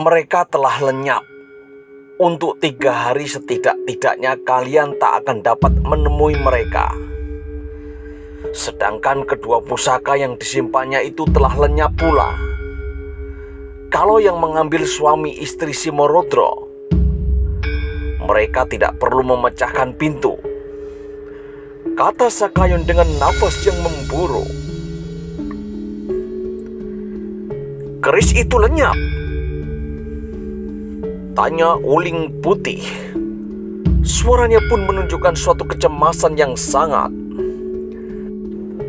Mereka telah lenyap. Untuk 3 hari setidak-tidaknya kalian tak akan dapat menemui mereka. Sedangkan kedua pusaka yang disimpannya itu telah lenyap pula. Kalau yang mengambil suami istri Simorodro, mereka tidak perlu memecahkan pintu, kata Sakayon dengan nafas yang memburu. Keris itu lenyap? Tanya Uling Putih. Suaranya pun menunjukkan suatu kecemasan yang sangat.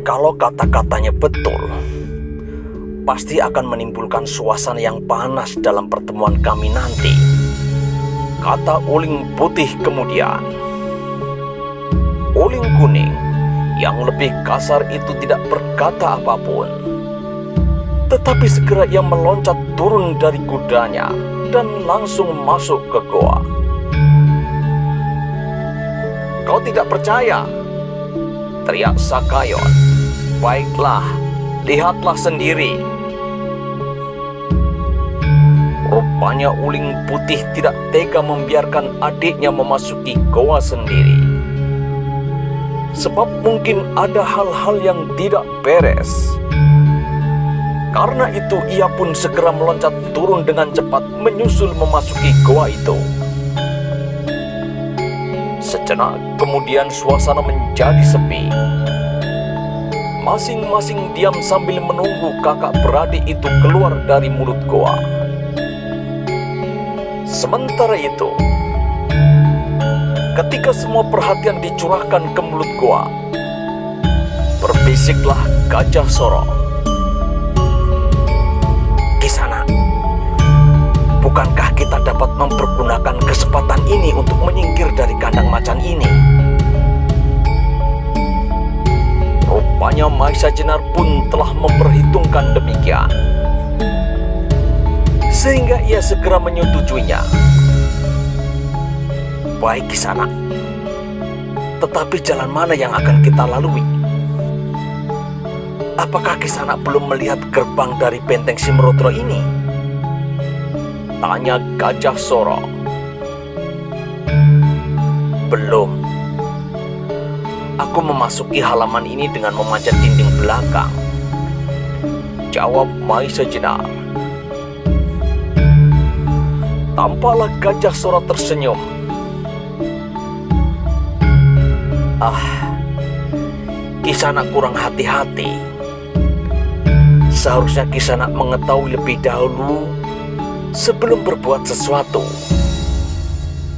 Kalau kata-katanya betul, pasti akan menimbulkan suasana yang panas dalam pertemuan kami nanti, kata Uling Putih kemudian. Uling Kuning yang lebih kasar itu tidak berkata apapun, tetapi segera ia meloncat turun dari kudanya dan langsung masuk ke goa. Kau tidak percaya? Teriak Sakayon. Baiklah, lihatlah sendiri. Rupanya Uling Putih tidak tega membiarkan adiknya memasuki goa sendiri. Sebab mungkin ada hal-hal yang tidak beres. Karena itu ia pun segera meloncat turun dengan cepat menyusul memasuki goa itu. Sejenak kemudian suasana menjadi sepi. Masing-masing diam sambil menunggu kakak beradik itu keluar dari mulut goa. Sementara itu, ketika semua perhatian dicurahkan ke mulut goa, berbisiklah Gajah Soro. Kisana, bukankah kita dapat mempergunakan kesempatan ini untuk menyingkir dari kandang macan ini? Rupanya Mahesa Jenar pun telah memperhitungkan demikian, sehingga ia segera menyetujuinya. Baik Kisana, tetapi jalan mana yang akan kita lalui? Apakah Kisana belum melihat gerbang dari benteng Simorodro ini? Tanya Gajah Soro. Belum. Aku memasuki halaman ini dengan memanjat dinding belakang, jawab Mahesa Jenar. Tampaklah Gajah Soro tersenyum. Kisana kurang hati-hati. Seharusnya Kisana mengetahui lebih dahulu sebelum berbuat sesuatu.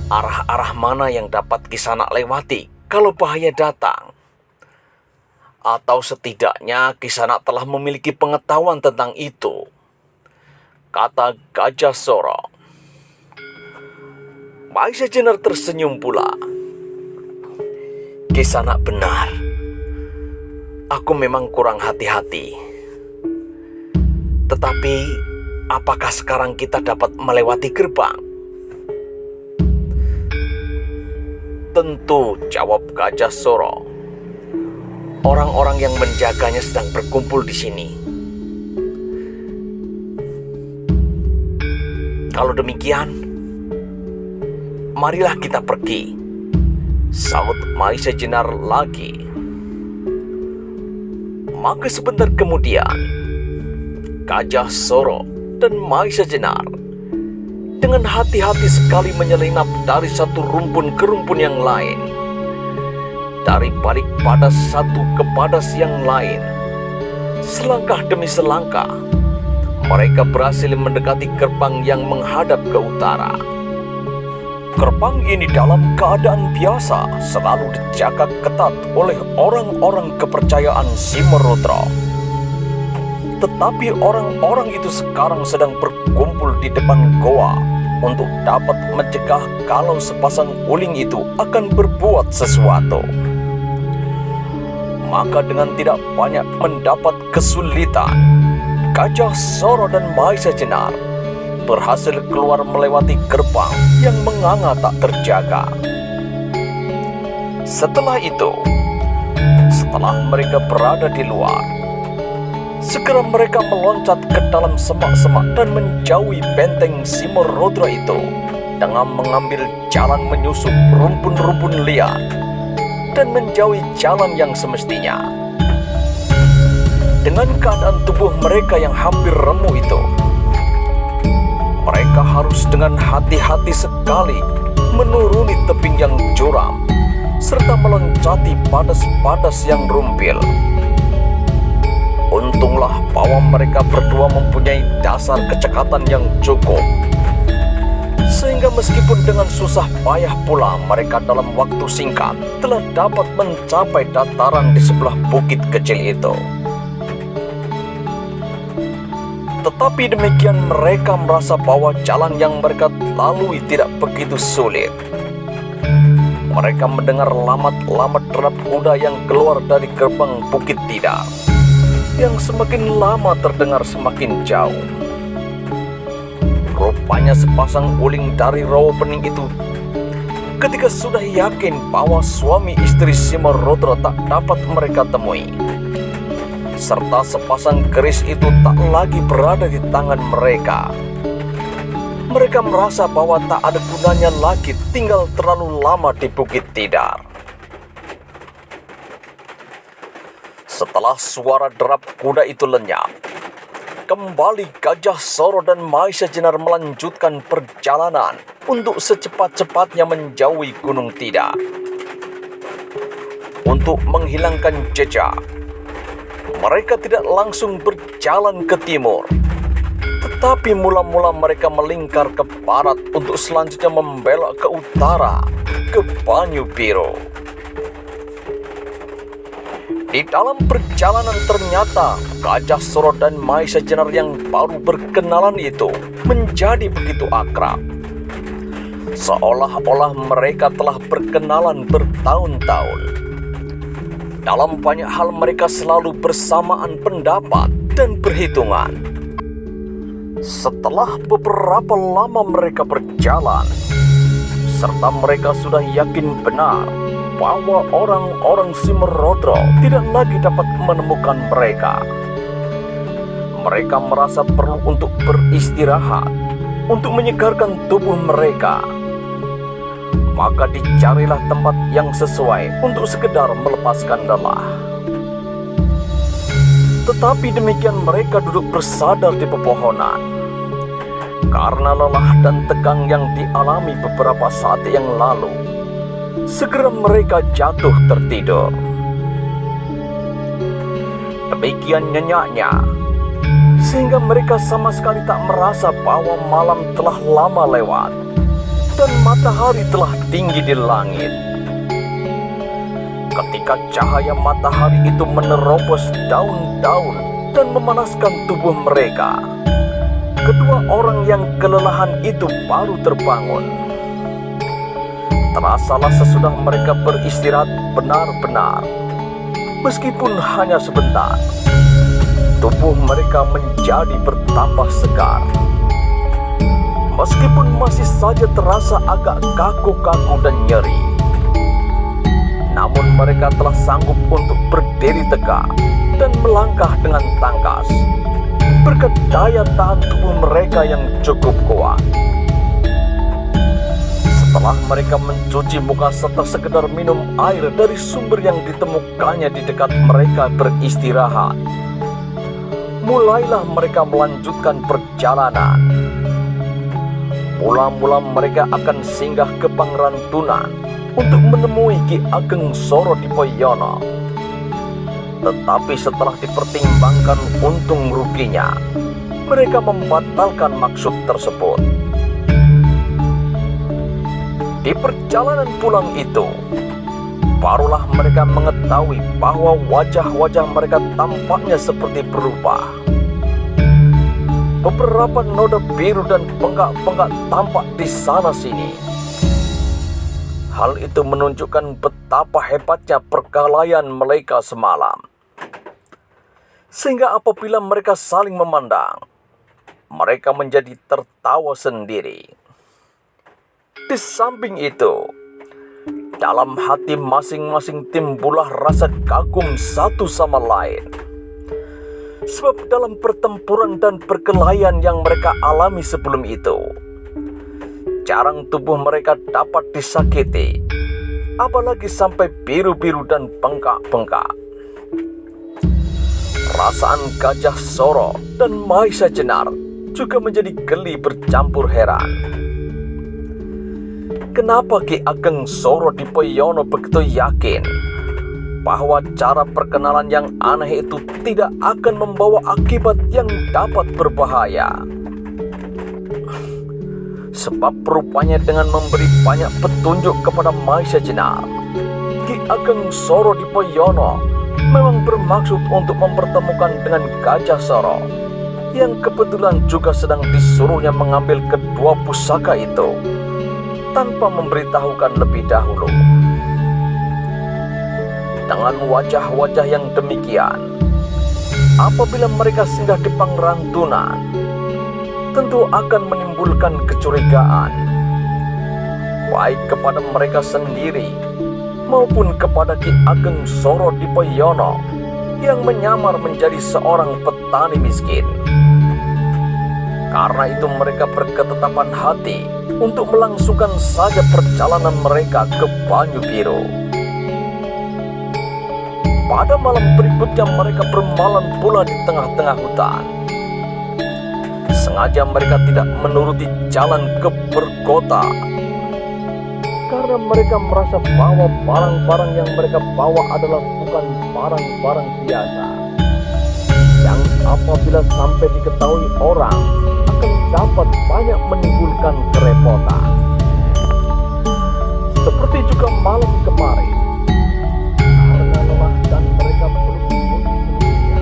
Arah-arah mana yang dapat Kisana lewati kalau bahaya datang? Atau setidaknya Kisana telah memiliki pengetahuan tentang itu, kata Gajah Soro. Mahesa Jenar tersenyum pula. Kisana benar. Aku memang kurang hati-hati. Tetapi, apakah sekarang kita dapat melewati gerbang? Tentu, jawab Gajah Soro. Orang-orang yang menjaganya sedang berkumpul di sini. Kalau demikian, marilah kita pergi, saut Mahesa Jenar lagi. Maka sebentar kemudian, Gajah Soro dan Mahesa Jenar dengan hati-hati sekali menyelinap dari satu rumpun ke rumpun yang lain, dari balik padas satu ke padas yang lain. Selangkah demi selangkah, mereka berhasil mendekati gerbang yang menghadap ke utara. Gerbang ini dalam keadaan biasa selalu dijaga ketat oleh orang-orang kepercayaan Simorodro. Tetapi orang-orang itu sekarang sedang berkumpul di depan goa untuk dapat mencegah kalau sepasang uling itu akan berbuat sesuatu. Maka dengan tidak banyak mendapat kesulitan, Gajah Soro dan Mahesa Jenar berhasil keluar melewati gerbang yang menganga tak terjaga. Setelah itu, setelah mereka berada di luar, Segera mereka meloncat ke dalam semak-semak dan menjauhi benteng Simorodra itu dengan mengambil jalan menyusup rumpun-rumpun liar dan menjauhi jalan yang semestinya. Dengan keadaan tubuh mereka yang hampir remuk itu, mereka harus dengan hati-hati sekali menuruni tebing yang curam serta meloncati padas-padas yang rumpil. Untunglah bahwa mereka berdua mempunyai dasar kecekatan yang cukup, sehingga meskipun dengan susah payah pula mereka dalam waktu singkat telah dapat mencapai dataran di sebelah bukit kecil itu. Tetapi demikian mereka merasa bahwa jalan yang mereka lalui tidak begitu sulit. Mereka mendengar lamat-lamat derap kuda yang keluar dari gerbang Bukit Tidar, yang semakin lama terdengar semakin jauh. Rupanya sepasang uling dari rawa bening itu, ketika sudah yakin bahwa suami istri Simorodra tak dapat mereka temui, serta sepasang keris itu tak lagi berada di tangan mereka, mereka merasa bahwa tak ada gunanya lagi tinggal terlalu lama di Bukit Tidar. Setelah suara derap kuda itu lenyap, kembali Gajah Soro dan Maisa Jenar melanjutkan perjalanan untuk secepat-cepatnya menjauhi Gunung Tidar. Untuk menghilangkan jejak, mereka tidak langsung berjalan ke timur, tetapi mula-mula mereka melingkar ke barat untuk selanjutnya membelok ke utara, ke Banyu Biru. Di dalam perjalanan ternyata Gajah Soro dan Maisa Jenar yang baru berkenalan itu menjadi begitu akrab, seolah-olah mereka telah berkenalan bertahun-tahun. Dalam banyak hal mereka selalu bersamaan pendapat dan perhitungan. Setelah beberapa lama mereka berjalan, serta mereka sudah yakin benar bahwa orang-orang Simorodra tidak lagi dapat menemukan mereka, mereka merasa perlu untuk beristirahat, untuk menyegarkan tubuh mereka. Maka dicarilah tempat yang sesuai untuk sekedar melepaskan lelah. Tetapi demikian mereka duduk bersandar di pepohonan, karena lelah dan tegang yang dialami beberapa saat yang lalu, segera mereka jatuh tertidur. Demikian nyenyaknya, sehingga mereka sama sekali tak merasa bahwa malam telah lama lewat dan matahari telah tinggi di langit. Ketika cahaya matahari itu menerobos daun-daun dan memanaskan tubuh mereka, kedua orang yang kelelahan itu baru terbangun. Terasalah sesudah mereka beristirahat benar-benar, meskipun hanya sebentar, tubuh mereka menjadi bertambah segar. Meskipun masih saja terasa agak kaku-kaku dan nyeri, namun mereka telah sanggup untuk berdiri tegak dan melangkah dengan tangkas, berkat daya tahan tubuh mereka yang cukup kuat. Setelah mereka mencuci muka serta sekedar minum air dari sumber yang ditemukannya di dekat mereka beristirahat, mulailah mereka melanjutkan perjalanan. Mula-mula mereka akan singgah ke Pangrantunan untuk menemui Ki Ageng Soro di Poyono. Tetapi setelah dipertimbangkan untung ruginya, mereka membatalkan maksud tersebut. Di perjalanan pulang itu, barulah mereka mengetahui bahwa wajah-wajah mereka tampaknya seperti berubah. Beberapa noda biru dan penggak-penggak tampak di sana-sini. Hal itu menunjukkan betapa hebatnya perkelahian mereka semalam. Sehingga apabila mereka saling memandang, mereka menjadi tertawa sendiri. Di samping itu, dalam hati masing-masing timbullah rasa kagum satu sama lain. Sebab dalam pertempuran dan perkelahian yang mereka alami sebelum itu, jarang tubuh mereka dapat disakiti, apalagi sampai biru-biru dan bengkak-bengkak. Perasaan Gajah Soro dan Mahesa Jenar juga menjadi geli bercampur heran. Kenapa Ki Ageng Soro Dipoyono begitu yakin bahwa cara perkenalan yang aneh itu tidak akan membawa akibat yang dapat berbahaya? Sebab rupanya dengan memberi banyak petunjuk kepada Mahesa Jenar, Ki Ageng Soro Dipoyono memang bermaksud untuk mempertemukan dengan Gajah Soro, yang kebetulan juga sedang disuruhnya mengambil kedua pusaka itu tanpa memberitahukan lebih dahulu. Dengan wajah-wajah yang demikian, apabila mereka singgah di Pangrantunan, tentu akan menimbulkan kecurigaan, baik kepada mereka sendiri maupun kepada Ki Ageng Soro Dipoyono yang menyamar menjadi seorang petani miskin. Karena itu mereka berketetapan hati untuk melangsungkan saja perjalanan mereka ke Banyu Biru. Pada malam berikutnya mereka bermalam pula di tengah-tengah hutan. Sengaja mereka tidak menuruti jalan ke berkota, karena mereka merasa bahwa barang-barang yang mereka bawa adalah bukan barang-barang biasa, yang apabila sampai diketahui orang akan dapat banyak menimbulkan kerepotan. Seperti juga malam kemarin, karena lelah dan mereka belum pulih seluruhnya,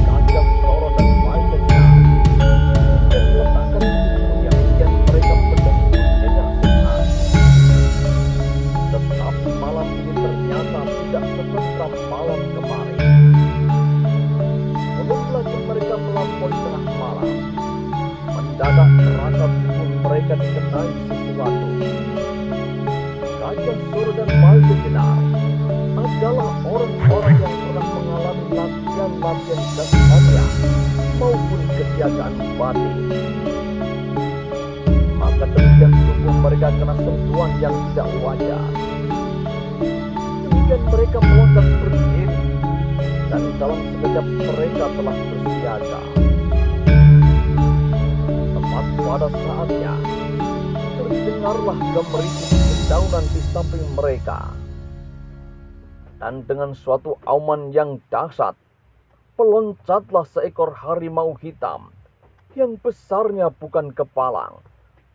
Gajah Soro dan Mahesa Jenar dan meletakkan tubuhnya yang mereka benar-benar nyenyak sehat. Tetapi malam ini ternyata tidak setentram malam kemarin. Belum lagi mereka melampaui tengah malam, mendadak terasa tubuh mereka dikenai sesuatu. Gajah Soro dan Mahesa Jenar adalah orang-orang yang pernah mengalami latihan-latihan dasarnya maupun kesiagaan batin. Maka demikian tubuh mereka kena sentuhan yang tidak wajar. Demikian mereka meloncat berdiri, dan dalam sekejap mereka telah bersiaga. Tepat pada saatnya terdengarlah gemericik dedaunan di samping mereka, dan dengan suatu auman yang dahsyat peloncatlah seekor harimau hitam yang besarnya bukan kepalang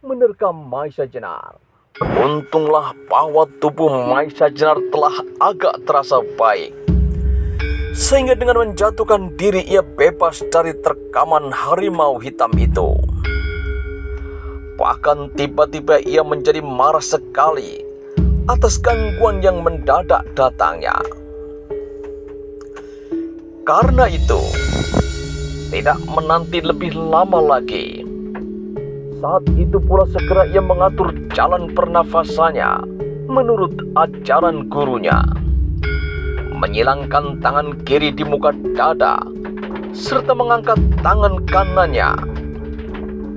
menerkam Mahesa Jenar. Untunglah bahwa tubuh Mahesa Jenar telah agak terasa baik, sehingga dengan menjatuhkan diri ia bebas dari terkaman harimau hitam itu. Bahkan tiba-tiba ia menjadi marah sekali atas gangguan yang mendadak datangnya. Karena itu, tidak menanti lebih lama lagi, saat itu pula segera ia mengatur jalan pernafasannya menurut ajaran gurunya, menyilangkan tangan kiri di muka dada, serta mengangkat tangan kanannya.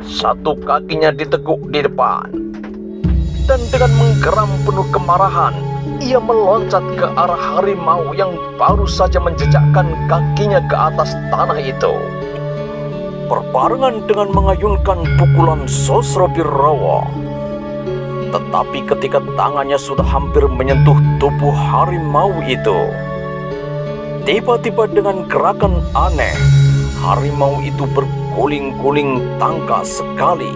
Satu kakinya ditekuk di depan, dan dengan menggeram penuh kemarahan, ia meloncat ke arah harimau yang baru saja menjejakkan kakinya ke atas tanah itu. Berbarengan dengan mengayunkan pukulan Sosrobirowo, tetapi ketika tangannya sudah hampir menyentuh tubuh harimau itu, tiba-tiba dengan gerakan aneh, harimau itu berguling-guling tangkas sekali,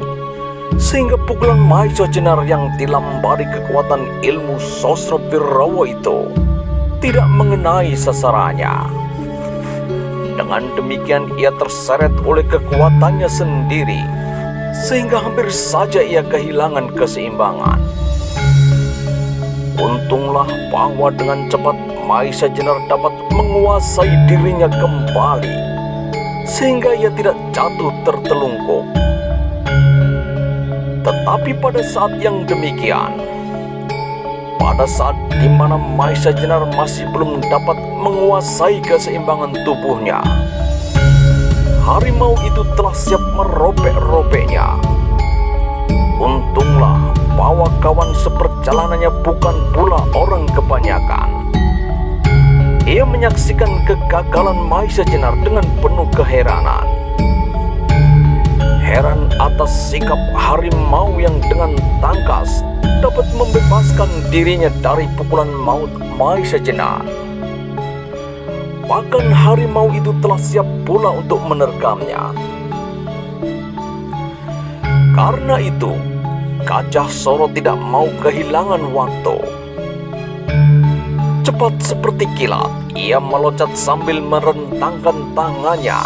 sehingga pukulan Mahesa Jenar yang dilambari kekuatan ilmu Sosrobirowo itu tidak mengenai sasarannya. Dengan demikian ia terseret oleh kekuatannya sendiri, sehingga hampir saja ia kehilangan keseimbangan. Untunglah bahwa dengan cepat Mahesa Jenar dapat menguasai dirinya kembali, sehingga ia tidak jatuh tertelungkup. Tetapi pada saat yang demikian, pada saat di mana Mahesa Jenar masih belum dapat menguasai keseimbangan tubuhnya, harimau itu telah siap merobek-robeknya. Untunglah bahwa kawan seperjalanannya bukan pula orang kebanyakan. Ia menyaksikan kegagalan Maisa Jenar dengan penuh keheranan. Heran atas sikap harimau yang dengan tangkas dapat membebaskan dirinya dari pukulan maut Maisa Jenar. Bahkan harimau itu telah siap pula untuk menerkamnya. Karena itu, Gajah Soro tidak mau kehilangan waktu. Cepat seperti kilat, ia meloncat sambil merentangkan tangannya,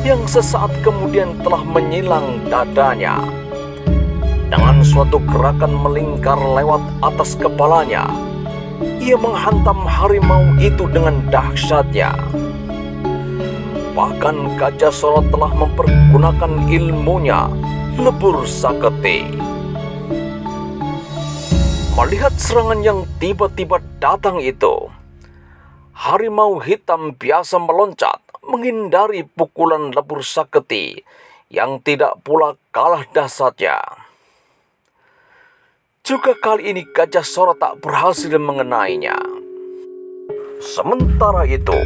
yang sesaat kemudian telah menyilang dadanya. Dengan suatu gerakan melingkar lewat atas kepalanya, ia menghantam harimau itu dengan dahsyatnya. Bahkan Gajah Soro telah mempergunakan ilmunya, lebur saketi. Melihat serangan yang tiba-tiba datang itu, harimau hitam biasa meloncat menghindari pukulan lebur saketi yang tidak pula kalah dahsyatnya. Juga kali ini Gajah Soro tak berhasil mengenainya. Sementara itu,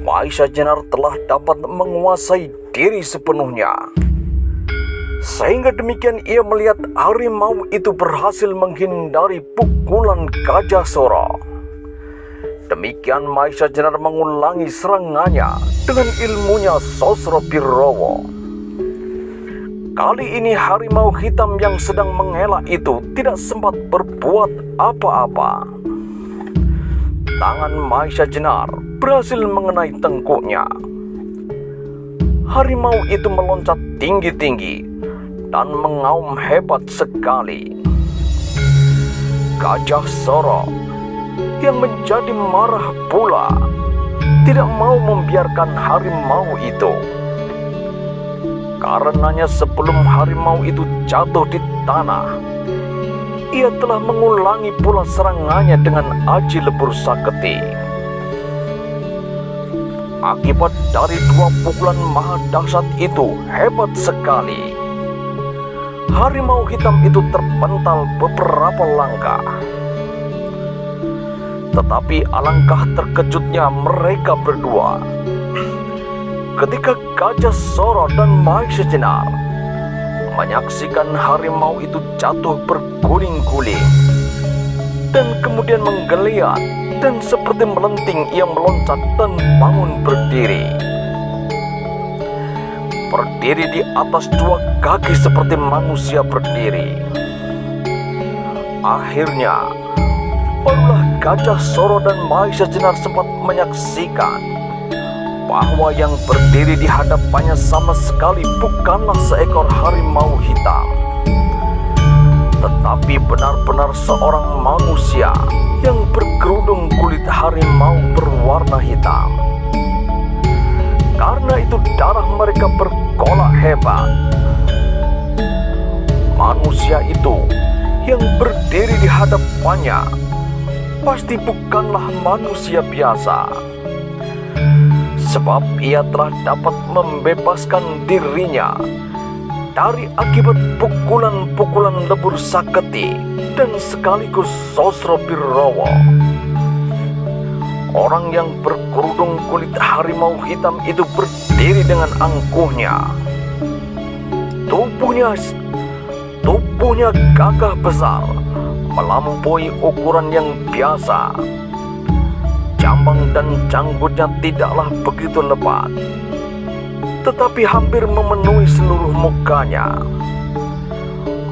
Maisa Jenar telah dapat menguasai diri sepenuhnya. Sehingga demikian ia melihat harimau itu berhasil menghindari pukulan Gajah Soro. Demikian Maisa Jenar mengulangi serangannya dengan ilmunya Sosro Birowo. Kali ini harimau hitam yang sedang mengelak itu tidak sempat berbuat apa-apa. Tangan Maisa Jenar berhasil mengenai tengkuknya. Harimau itu meloncat tinggi-tinggi dan mengaum hebat sekali. Gajah Soro yang menjadi marah pula tidak mau membiarkan harimau itu. Karenanya sebelum harimau itu jatuh di tanah, ia telah mengulangi pula serangannya dengan aji lebur saketi. Akibat dari dua pukulan maha dahsyat itu hebat sekali. Harimau hitam itu terpental beberapa langkah. Tetapi alangkah terkejutnya mereka berdua ketika Gajah Soro dan Maisa Jenar menyaksikan harimau itu jatuh berguling-guling dan kemudian menggeliat, dan seperti melenting ia meloncat dan bangun berdiri. Berdiri di atas dua kaki seperti manusia berdiri. Akhirnya, barulah Gajah Soro dan Maisa Jenar sempat menyaksikan bahwa yang berdiri di hadapannya sama sekali bukanlah seekor harimau hitam, tetapi benar-benar seorang manusia yang berkerudung kulit harimau berwarna hitam. Karena itu darah mereka bergolak hebat. Manusia itu yang berdiri di hadapannya pasti bukanlah manusia biasa, sebab ia telah dapat membebaskan dirinya dari akibat pukulan-pukulan lebur saketi dan sekaligus Sosro Birowo. Orang yang berkerudung kulit harimau hitam itu berdiri dengan angkuhnya. Tubuhnya gagah besar, melampaui ukuran yang biasa. Jambang dan janggutnya tidaklah begitu lebat, tetapi hampir memenuhi seluruh mukanya.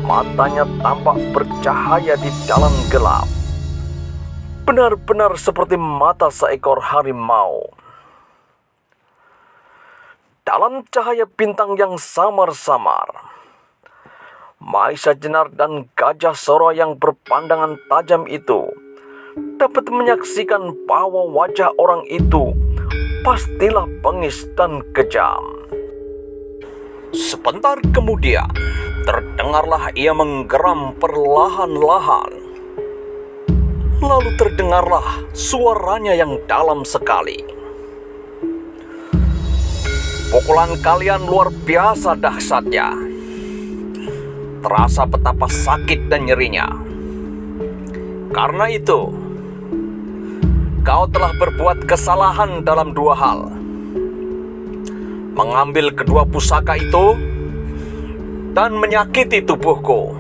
Matanya tampak bercahaya di dalam gelap, benar-benar seperti mata seekor harimau. Dalam cahaya bintang yang samar-samar, Maisa Jenar dan Gajah Soro yang berpandangan tajam itu dapat menyaksikan bahwa wajah orang itu pastilah bengis dan kejam. Sebentar kemudian, terdengarlah ia menggeram perlahan-lahan. Lalu terdengarlah suaranya yang dalam sekali. Pukulan kalian luar biasa dahsyatnya. Terasa betapa sakit dan nyerinya. Karena itu, kau telah berbuat kesalahan dalam dua hal. Mengambil kedua pusaka itu dan menyakiti tubuhku.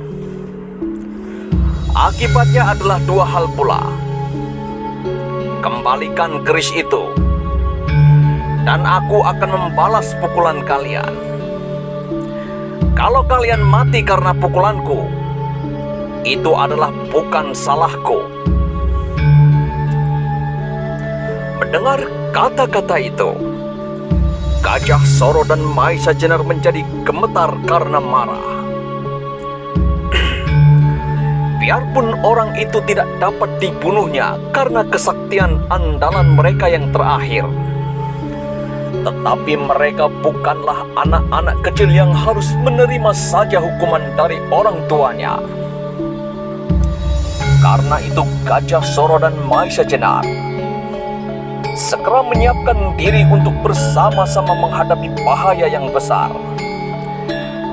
Akibatnya adalah dua hal pula. Kembalikan keris itu, dan aku akan membalas pukulan kalian. Kalau kalian mati karena pukulanku, itu adalah bukan salahku. Mendengar kata-kata itu, Gajah Soro dan Maisa Jenar menjadi gemetar karena marah. Biarpun orang itu tidak dapat dibunuhnya karena kesaktian andalan mereka yang terakhir, tetapi mereka bukanlah anak-anak kecil yang harus menerima saja hukuman dari orang tuanya. Karena itu Gajah Soro dan Maisa Jenar segera menyiapkan diri untuk bersama-sama menghadapi bahaya yang besar.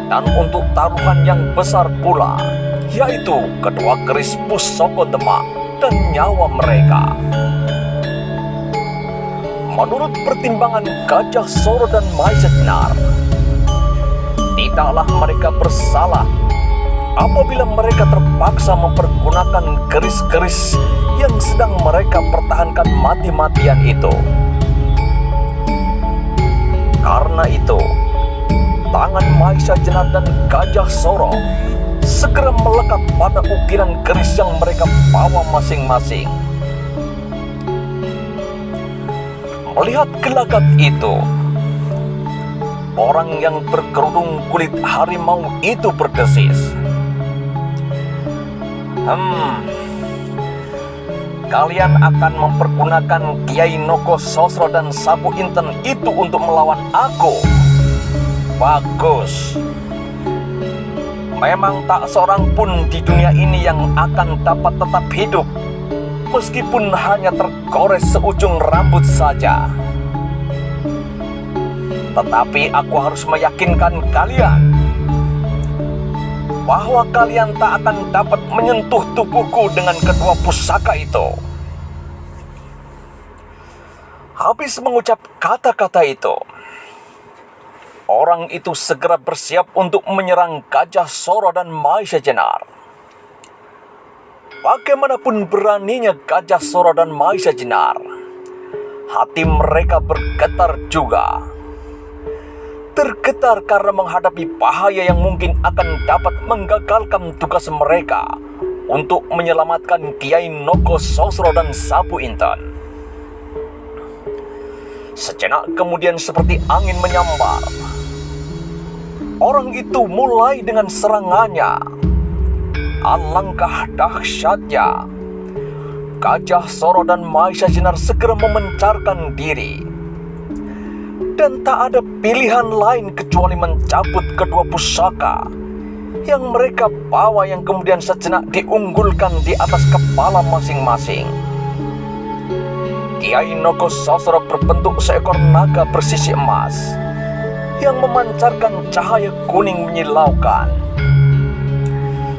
Dan untuk taruhan yang besar pula, yaitu kedua keris pusaka Demak dan nyawa mereka. Menurut pertimbangan Gajah Soro dan Maisa Jenar, tidaklah mereka bersalah apabila mereka terpaksa mempergunakan keris-keris yang sedang mereka pertahankan mati-matian itu. Karena itu, tangan Maisa Jenar dan Gajah Soro segera melekat pada ukiran keris yang mereka bawa masing-masing. Melihat gelagat itu, orang yang berkerudung kulit harimau itu berdesis. Kalian akan mempergunakan Kiai Nogososro dan Sapu Inten itu untuk melawan aku? Bagus. Memang tak seorang pun di dunia ini yang akan dapat tetap hidup, meskipun hanya tergores seujung rambut saja. Tetapi aku harus meyakinkan kalian bahwa kalian tak akan dapat menyentuh tubuhku dengan kedua pusaka itu. Habis mengucap kata-kata itu, orang itu segera bersiap untuk menyerang Gajah Soro dan Maisa Jenar. Bagaimanapun beraninya Gajah Soro dan Maisa Jenar, hati mereka bergetar juga. Tergetar karena menghadapi bahaya yang mungkin akan dapat menggagalkan tugas mereka untuk menyelamatkan Kiai Nogososro dan Sapu Inten. Sejenak kemudian seperti angin menyambar, orang itu mulai dengan serangannya. Alangkah dahsyatnya, Gajah Soro dan Maisa Jenar segera memencarkan diri. Dan tak ada pilihan lain kecuali mencabut kedua pusaka yang mereka bawa yang kemudian sejenak diunggulkan di atas kepala masing-masing. Kiai Nogososro berbentuk seekor naga bersisi emas yang memancarkan cahaya kuning menyilaukan.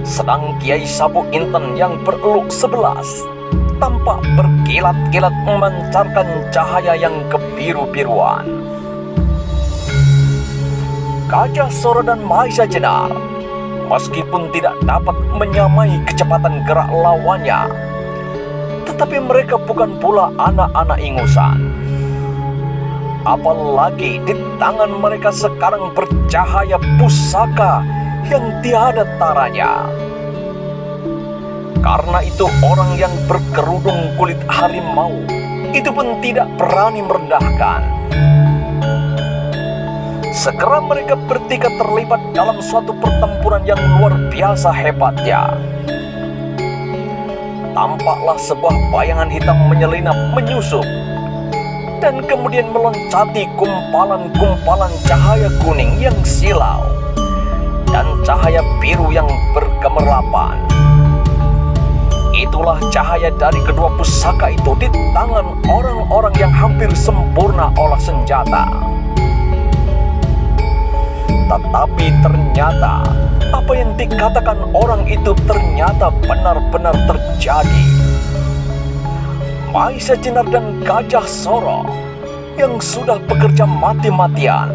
Sedang Kiai Sapu Inten yang bereluk 11 tampak berkilat-kilat memancarkan cahaya yang kebiru-biruan. Gajah Soro dan Maisa Jenar, meskipun tidak dapat menyamai kecepatan gerak lawannya, tetapi mereka bukan pula anak-anak ingusan. Apalagi di tangan mereka sekarang bercahaya pusaka yang tiada taranya. Karena itu orang yang berkerudung kulit harimau itu pun tidak berani merendahkan. Segera mereka bertiga terlibat dalam suatu pertempuran yang luar biasa hebatnya. Tampaklah sebuah bayangan hitam menyelinap menyusup dan kemudian meloncati gumpalan-gumpalan cahaya kuning yang silau dan cahaya biru yang bergemerlapan. Itulah cahaya dari kedua pusaka itu di tangan orang-orang yang hampir sempurna olah senjata. Tetapi ternyata apa yang dikatakan orang itu ternyata benar-benar terjadi. Maisa Jenar dan Gajah Soro yang sudah bekerja mati-matian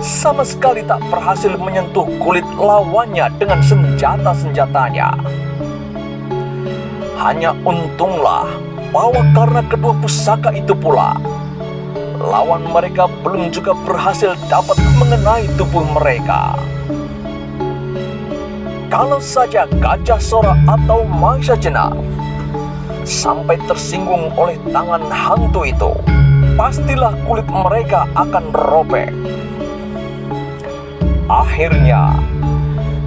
sama sekali tak berhasil menyentuh kulit lawannya dengan senjata-senjatanya. Hanya untunglah bahwa karena kedua pusaka itu pula, lawan mereka belum juga berhasil dapat mengenai tubuh mereka. Kalau saja Gajah Soro atau Maisa Jenar sampai tersinggung oleh tangan hantu itu, pastilah kulit mereka akan robek. Akhirnya,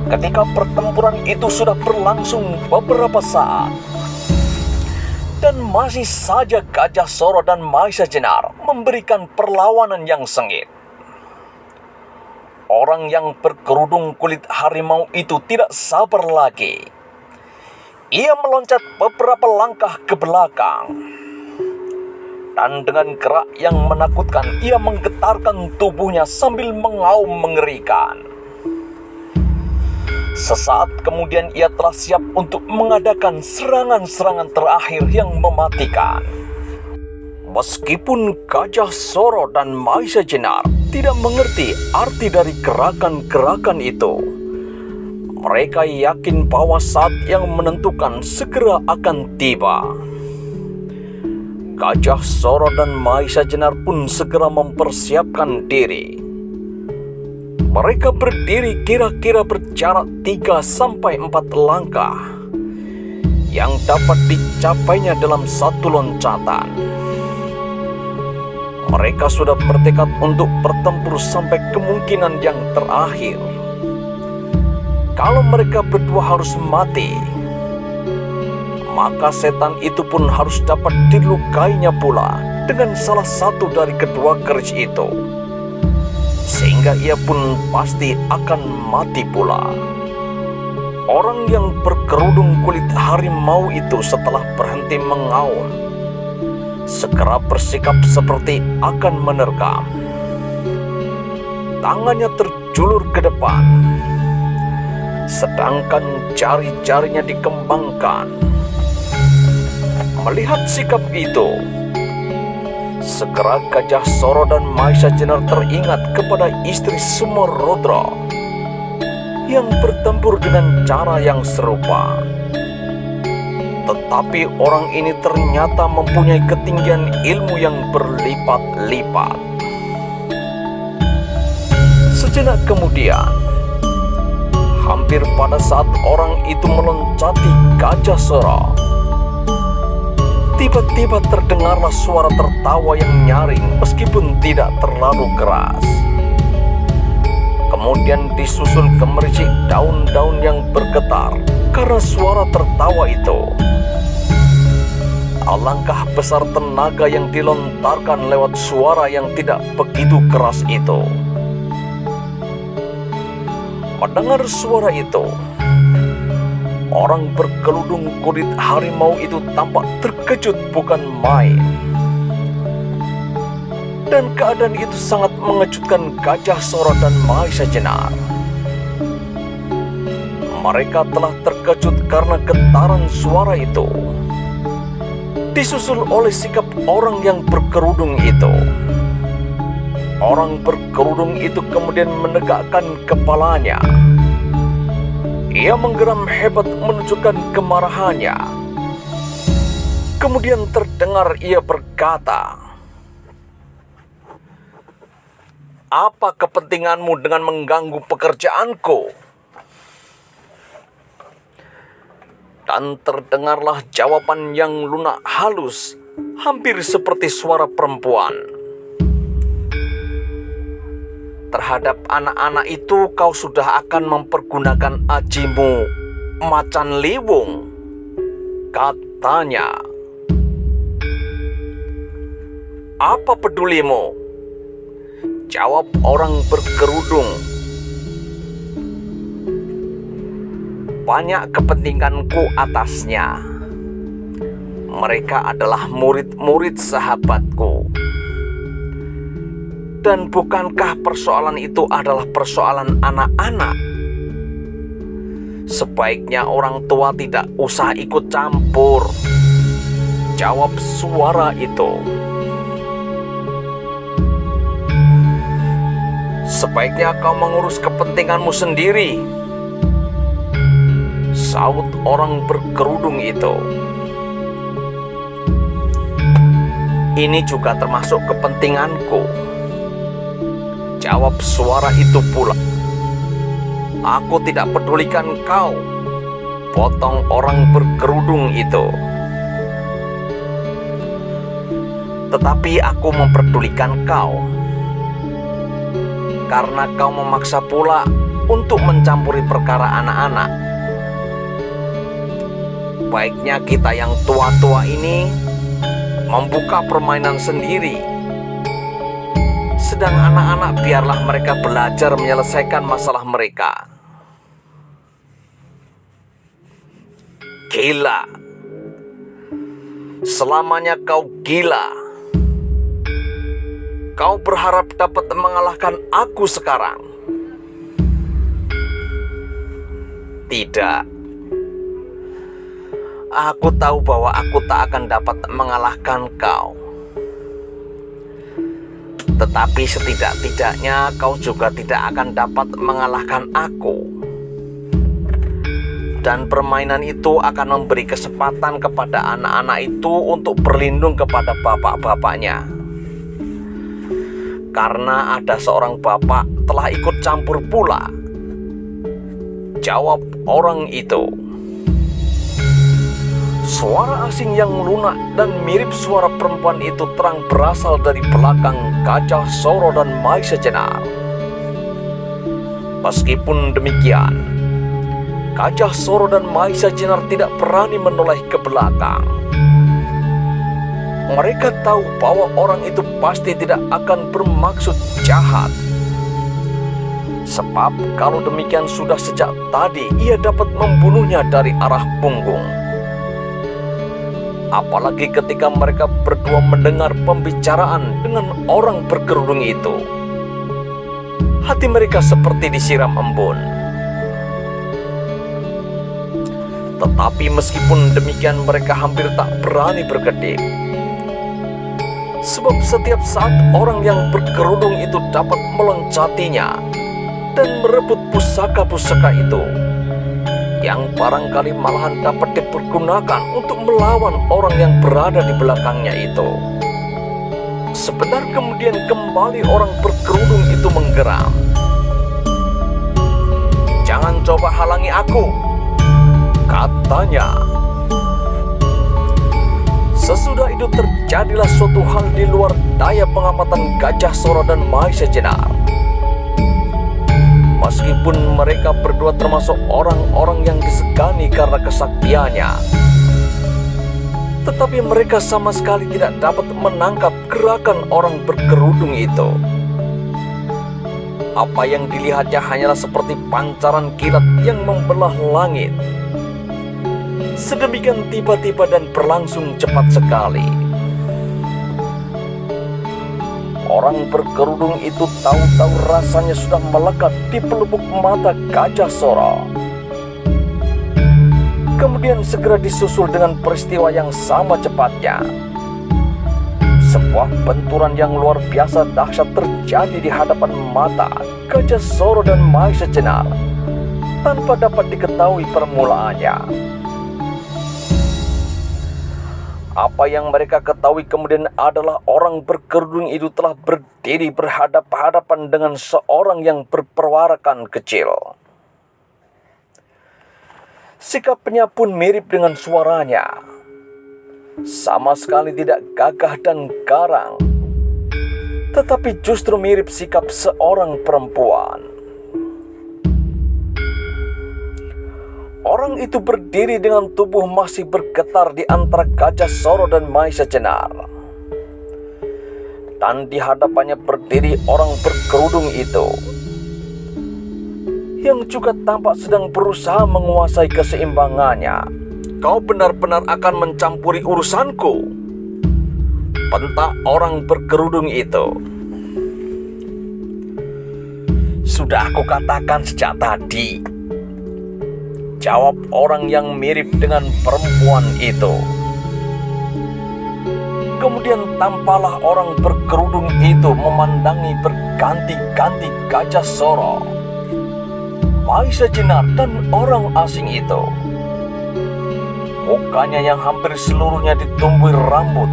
ketika pertempuran itu sudah berlangsung beberapa saat, dan masih saja Gajah Soro dan Maisa Jenar memberikan perlawanan yang sengit, orang yang berkerudung kulit harimau itu tidak sabar lagi. Ia meloncat beberapa langkah ke belakang, dan dengan gerak yang menakutkan ia menggetarkan tubuhnya sambil mengaum mengerikan. Sesaat kemudian ia telah siap untuk mengadakan serangan-serangan terakhir yang mematikan. Meskipun Gajah Soro dan Maisa Jenar tidak mengerti arti dari gerakan-gerakan itu, mereka yakin bahwa saat yang menentukan segera akan tiba. Gajah Soro dan Maisa Jenar pun segera mempersiapkan diri. Mereka berdiri kira-kira berjarak 3-4 langkah yang dapat dicapainya dalam satu loncatan. Mereka sudah bertekad untuk bertempur sampai kemungkinan yang terakhir. Kalau mereka berdua harus mati, maka setan itu pun harus dapat dilukainya pula dengan salah satu dari kedua keris itu, sehingga ia pun pasti akan mati pula. Orang yang berkerudung kulit harimau itu setelah berhenti mengaum, segera bersikap seperti akan menerkam. Tangannya terjulur ke depan, sedangkan jari-jarinya dikembangkan. Melihat sikap itu, segera Gajah Soro dan Maisa Jenar teringat kepada istri Sumarodra yang bertempur dengan cara yang serupa. Tetapi orang ini ternyata mempunyai ketinggian ilmu yang berlipat-lipat. Sejenak kemudian, hampir pada saat orang itu meloncati Gajah Soro, tiba-tiba terdengarlah suara tertawa yang nyaring meskipun tidak terlalu keras. Kemudian disusul gemericik daun-daun yang bergetar karena suara tertawa itu. Alangkah besar tenaga yang dilontarkan lewat suara yang tidak begitu keras itu. Mendengar suara itu, orang berkerudung kulit harimau itu tampak terkejut bukan main. Dan keadaan itu sangat mengejutkan Gajah Soro dan Maisa Jenar. Mereka telah terkejut karena getaran suara itu, disusul oleh sikap orang yang berkerudung itu. Orang berkerudung itu kemudian menegakkan kepalanya. Ia menggeram hebat menunjukkan kemarahannya. Kemudian terdengar ia berkata, "Apa kepentinganmu dengan mengganggu pekerjaanku?" Dan terdengarlah jawaban yang lunak halus, hampir seperti suara perempuan. "Terhadap anak-anak itu kau sudah akan mempergunakan ajimu macan liwung," katanya. "Apa pedulimu?" jawab orang berkerudung. "Banyak kepentinganku atasnya. Mereka adalah murid-murid sahabatku. Dan bukankah persoalan itu adalah persoalan anak-anak? Sebaiknya orang tua tidak usah ikut campur, jawab suara itu. Sebaiknya kau mengurus kepentinganmu sendiri, saut orang berkerudung itu. Ini juga termasuk kepentinganku, jawab suara itu pula. Aku tidak pedulikan kau, potong orang berkerudung itu. Tetapi aku memperdulikan kau, karena kau memaksa pula untuk mencampuri perkara anak-anak. Baiknya kita yang tua-tua ini membuka permainan sendiri, sedang anak-anak biarlah mereka belajar menyelesaikan masalah mereka. Gila, selamanya kau gila. Kau berharap dapat mengalahkan aku sekarang? Tidak. Aku tahu bahwa aku tak akan dapat mengalahkan kau. Tetapi setidak-tidaknya kau juga tidak akan dapat mengalahkan aku. Dan permainan itu akan memberi kesempatan kepada anak-anak itu untuk berlindung kepada bapak-bapaknya. Karena ada seorang bapak telah ikut campur pula, jawab orang itu. Suara asing yang lunak dan mirip suara perempuan itu terang berasal dari belakang Gajah Soro dan Maisa Jenar. Meskipun demikian, Gajah Soro dan Maisa Jenar tidak berani menoleh ke belakang. Mereka tahu bahwa orang itu pasti tidak akan bermaksud jahat. Sebab kalau demikian sudah sejak tadi ia dapat membunuhnya dari arah punggung. Apalagi ketika mereka berdua mendengar pembicaraan dengan orang berkerudung itu. Hati mereka seperti disiram embun. Tetapi meskipun demikian mereka hampir tak berani berkedip. Sebab setiap saat orang yang berkerudung itu dapat meloncatinya dan merebut pusaka-pusaka itu, yang barangkali malahan dapat dipergunakan untuk melawan orang yang berada di belakangnya itu. Sebentar kemudian kembali orang berkerudung itu menggeram. "Jangan coba halangi aku," katanya. Sesudah itu terjadilah suatu hal di luar daya pengamatan Gajah Soro dan Maisa Jenar. Meskipun mereka berdua termasuk orang-orang yang disegani karena kesaktiannya, tetapi mereka sama sekali tidak dapat menangkap gerakan orang berkerudung itu. Apa yang dilihatnya hanyalah seperti pancaran kilat yang membelah langit. Sedemikian tiba-tiba dan berlangsung cepat sekali. Orang berkerudung itu tahu-tahu rasanya sudah melekat di pelupuk mata Gajah Soro. Kemudian segera disusul dengan peristiwa yang sama cepatnya. Sebuah benturan yang luar biasa dahsyat terjadi di hadapan mata Gajah Soro dan Maisa Jenar tanpa dapat diketahui permulaannya. Apa yang mereka ketahui kemudian adalah orang berkerudung itu telah berdiri berhadap-hadapan dengan seorang yang berperwarakan kecil. Sikapnya pun mirip dengan suaranya. Sama sekali tidak gagah dan garang, tetapi justru mirip sikap seorang perempuan. Orang itu berdiri dengan tubuh masih bergetar di antara Gajah Soro dan Maisa Jenar. Dan di hadapannya berdiri orang berkerudung itu, yang juga tampak sedang berusaha menguasai keseimbangannya. "Kau benar-benar akan mencampuri urusanku?" bentak orang berkerudung itu. sudah aku katakan sejak tadi, jawab orang yang mirip dengan perempuan itu. Kemudian tampaklah orang berkerudung itu memandangi berganti-ganti Gajah Soro, Mahisa Jenar, dan orang asing itu. Mukanya yang hampir seluruhnya ditumbuhi rambut,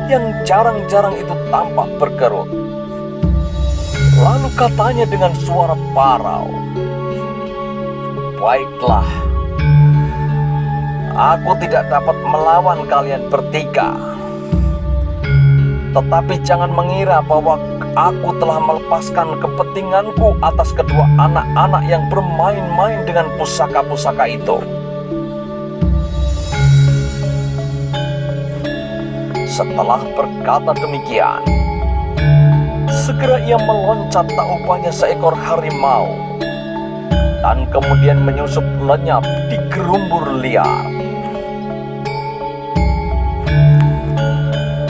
yang jarang-jarang itu tampak berkerut. Lalu katanya dengan suara parau, "Baiklah, aku tidak dapat melawan kalian bertiga. Tetapi jangan mengira bahwa aku telah melepaskan kepentinganku atas kedua anak-anak yang bermain-main dengan pusaka-pusaka itu." Setelah berkata demikian, segera ia meloncat tak upanya seekor harimau, dan kemudian menyusup lenyap di gerumbur liar.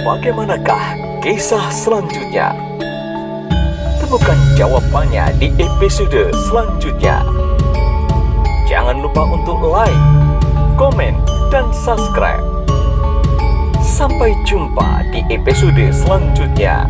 Bagaimanakah kisah selanjutnya? Temukan jawabannya di episode selanjutnya. Jangan lupa untuk like, komen, dan subscribe. Sampai jumpa di episode selanjutnya.